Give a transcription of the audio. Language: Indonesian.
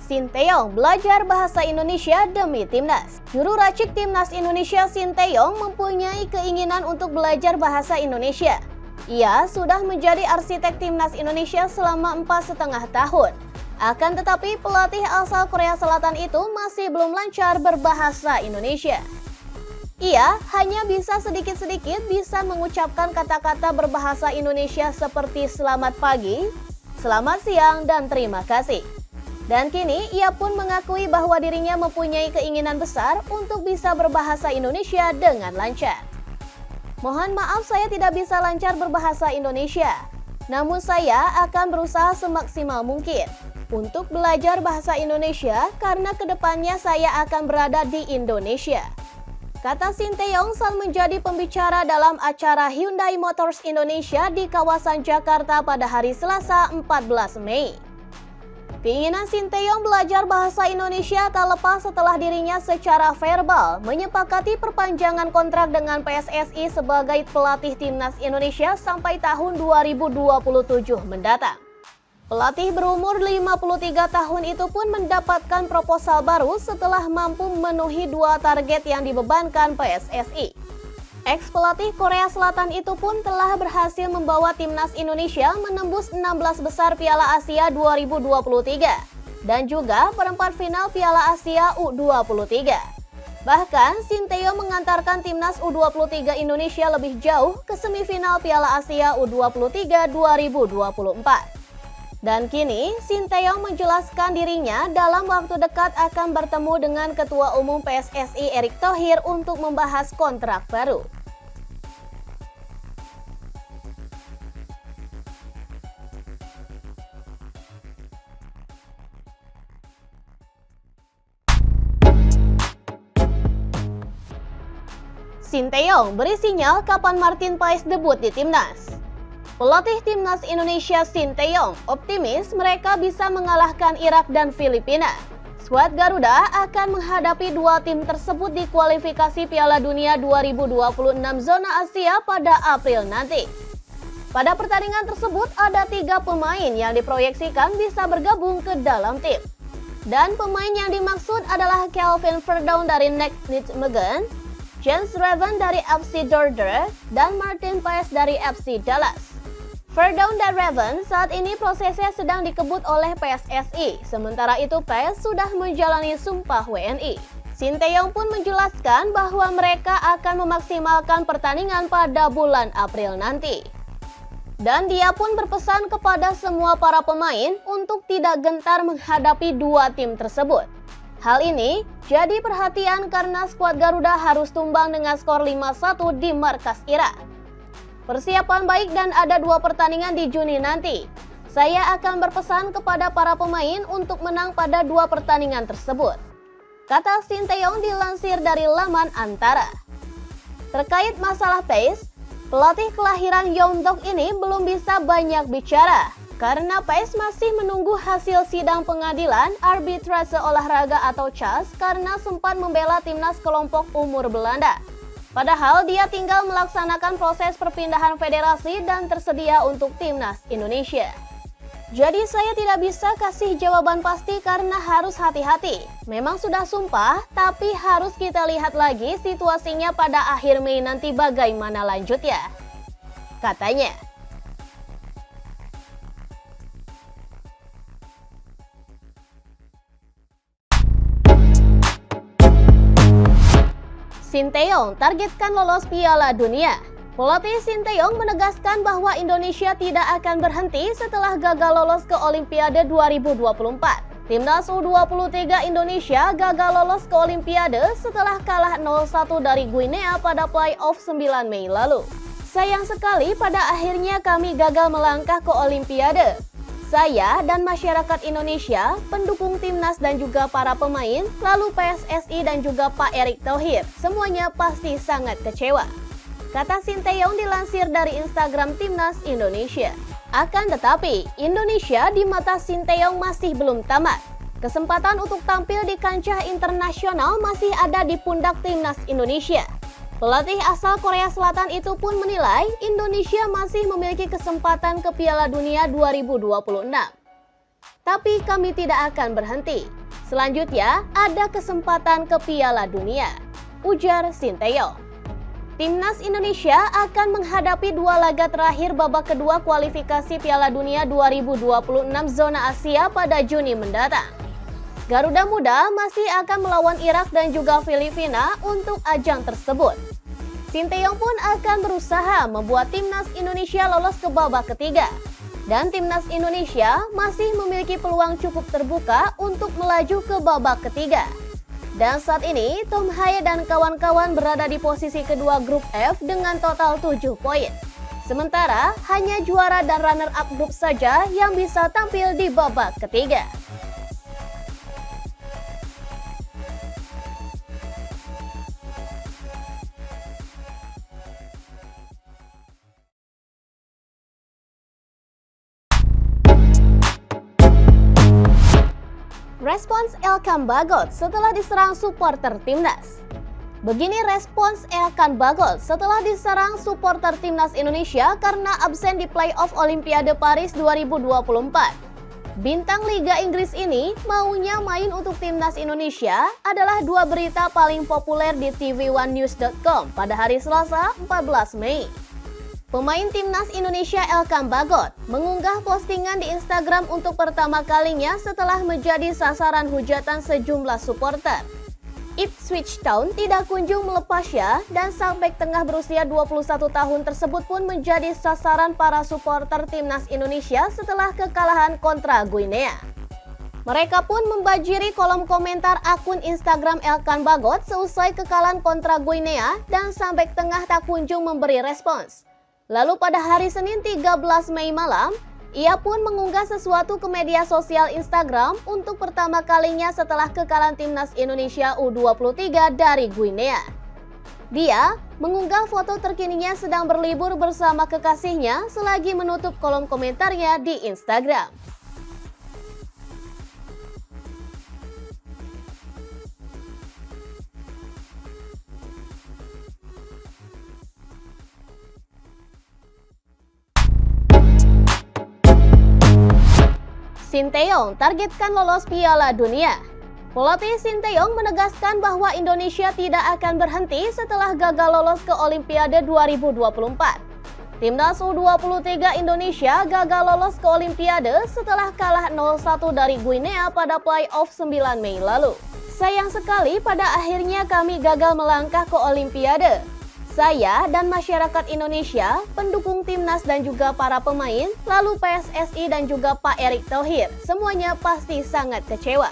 Sinteyong belajar bahasa Indonesia demi timnas. Juru racik timnas Indonesia Sinteyong mempunyai keinginan untuk belajar bahasa Indonesia. Ia sudah menjadi arsitek timnas Indonesia selama 4,5 tahun. Akan tetapi pelatih asal Korea Selatan itu masih belum lancar berbahasa Indonesia. Ia hanya bisa sedikit-sedikit bisa mengucapkan kata-kata berbahasa Indonesia seperti selamat pagi, selamat siang, dan terima kasih. Dan kini ia pun mengakui bahwa dirinya mempunyai keinginan besar untuk bisa berbahasa Indonesia dengan lancar. Mohon maaf saya tidak bisa lancar berbahasa Indonesia, namun saya akan berusaha semaksimal mungkin untuk belajar bahasa Indonesia karena kedepannya saya akan berada di Indonesia. Kata Sinteyong saat menjadi pembicara dalam acara Hyundai Motors Indonesia di kawasan Jakarta pada hari Selasa 14 Mei. Keinginan Sinteyong belajar bahasa Indonesia tak lepas setelah dirinya secara verbal menyepakati perpanjangan kontrak dengan PSSI sebagai pelatih timnas Indonesia sampai tahun 2027 mendatang. Pelatih berumur 53 tahun itu pun mendapatkan proposal baru setelah mampu memenuhi 2 target yang dibebankan PSSI. Ex-pelatih Korea Selatan itu pun telah berhasil membawa timnas Indonesia menembus 16 besar Piala Asia 2023 dan juga perempat final Piala Asia U23. Bahkan Sinteyong mengantarkan timnas U23 Indonesia lebih jauh ke semifinal Piala Asia U23 2024. Dan kini Sinteyong menjelaskan dirinya dalam waktu dekat akan bertemu dengan Ketua Umum PSSI Erick Thohir untuk membahas kontrak baru. Sinteyong beri sinyal kapan Martin Paes debut di timnas. Pelatih timnas Indonesia Sinteyong optimis mereka bisa mengalahkan Irak dan Filipina. Skuad Garuda akan menghadapi 2 tim tersebut di kualifikasi Piala Dunia 2026 zona Asia pada April nanti. Pada pertandingan tersebut ada 3 pemain yang diproyeksikan bisa bergabung ke dalam tim. Dan pemain yang dimaksud adalah Kelvin Verdonk dari Nijmegen, Jens Raven dari FC Dordrecht, dan Martin Paes dari FC Dallas. Verdonk dan Raven saat ini prosesnya sedang dikebut oleh PSSI, sementara itu Paes sudah menjalani sumpah WNI. Sinteyong pun menjelaskan bahwa mereka akan memaksimalkan pertandingan pada bulan April nanti. Dan dia pun berpesan kepada semua para pemain untuk tidak gentar menghadapi 2 tim tersebut. Hal ini jadi perhatian karena skuad Garuda harus tumbang dengan skor 5-1 di markas Irak. Persiapan baik dan ada 2 pertandingan di Juni nanti. Saya akan berpesan kepada para pemain untuk menang pada 2 pertandingan tersebut, kata Sinteyong dilansir dari laman Antara. Terkait masalah Paes, pelatih kelahiran Yeongdeok ini belum bisa banyak bicara karena Paes masih menunggu hasil sidang pengadilan arbitrase olahraga atau CAS karena sempat membela timnas kelompok umur Belanda. Padahal dia tinggal melaksanakan proses perpindahan federasi dan tersedia untuk timnas Indonesia. Jadi saya tidak bisa kasih jawaban pasti karena harus hati-hati. Memang sudah sumpah, tapi harus kita lihat lagi situasinya pada akhir Mei nanti bagaimana lanjutnya, katanya. Sinteyong targetkan lolos Piala Dunia. Pelatih Sinteyong menegaskan bahwa Indonesia tidak akan berhenti setelah gagal lolos ke Olimpiade 2024. Timnas U23 Indonesia gagal lolos ke Olimpiade setelah kalah 0-1 dari Guinea pada play-off 9 Mei lalu. Sayang sekali pada akhirnya kami gagal melangkah ke Olimpiade. Saya dan masyarakat Indonesia, pendukung timnas dan juga para pemain, lalu PSSI dan juga Pak Erick Thohir, semuanya pasti sangat kecewa, kata Sinteyong dilansir dari Instagram Timnas Indonesia. Akan tetapi, Indonesia di mata Sinteyong masih belum tamat. Kesempatan untuk tampil di kancah internasional masih ada di pundak timnas Indonesia. Pelatih asal Korea Selatan itu pun menilai Indonesia masih memiliki kesempatan ke Piala Dunia 2026. Tapi kami tidak akan berhenti. Selanjutnya, ada kesempatan ke Piala Dunia, ujar Sinteyong. Timnas Indonesia akan menghadapi 2 laga terakhir babak kedua kualifikasi Piala Dunia 2026 zona Asia pada Juni mendatang. Garuda Muda masih akan melawan Irak dan juga Filipina untuk ajang tersebut. Sinteyong pun akan berusaha membuat Timnas Indonesia lolos ke babak ketiga. Dan Timnas Indonesia masih memiliki peluang cukup terbuka untuk melaju ke babak ketiga. Dan saat ini, Tom Haye dan kawan-kawan berada di posisi kedua grup F dengan total 7 poin. Sementara, hanya juara dan runner-up grup saja yang bisa tampil di babak ketiga. Respons Elkan Bagot setelah diserang supporter Timnas. Begini respons Elkan Bagot setelah diserang supporter Timnas Indonesia karena absen di playoff Olimpiade Paris 2024. Bintang Liga Inggris ini maunya main untuk Timnas Indonesia adalah 2 berita paling populer di tv1news.com pada hari Selasa 14 Mei. Pemain Timnas Indonesia Elkan Bagot mengunggah postingan di Instagram untuk pertama kalinya setelah menjadi sasaran hujatan sejumlah supporter. Ipswich Town tidak kunjung melepasnya dan sang bek tengah berusia 21 tahun tersebut pun menjadi sasaran para supporter Timnas Indonesia setelah kekalahan kontra Guinea. Mereka pun membanjiri kolom komentar akun Instagram Elkan Bagot seusai kekalahan kontra Guinea dan sang bek tengah tak kunjung memberi respons. Lalu pada hari Senin 13 Mei malam, ia pun mengunggah sesuatu ke media sosial Instagram untuk pertama kalinya setelah kekalahan Timnas Indonesia U23 dari Guinea. Dia mengunggah foto terkininya sedang berlibur bersama kekasihnya selagi menutup kolom komentarnya di Instagram. Sinteyong targetkan lolos Piala Dunia. Pelatih Sinteyong menegaskan bahwa Indonesia tidak akan berhenti setelah gagal lolos ke Olimpiade 2024. Timnas U23 Indonesia gagal lolos ke Olimpiade setelah kalah 0-1 dari Guinea pada playoff 9 Mei lalu. Sayang sekali pada akhirnya kami gagal melangkah ke Olimpiade. Saya dan masyarakat Indonesia, pendukung Timnas dan juga para pemain, lalu PSSI dan juga Pak Erick Thohir, semuanya pasti sangat kecewa.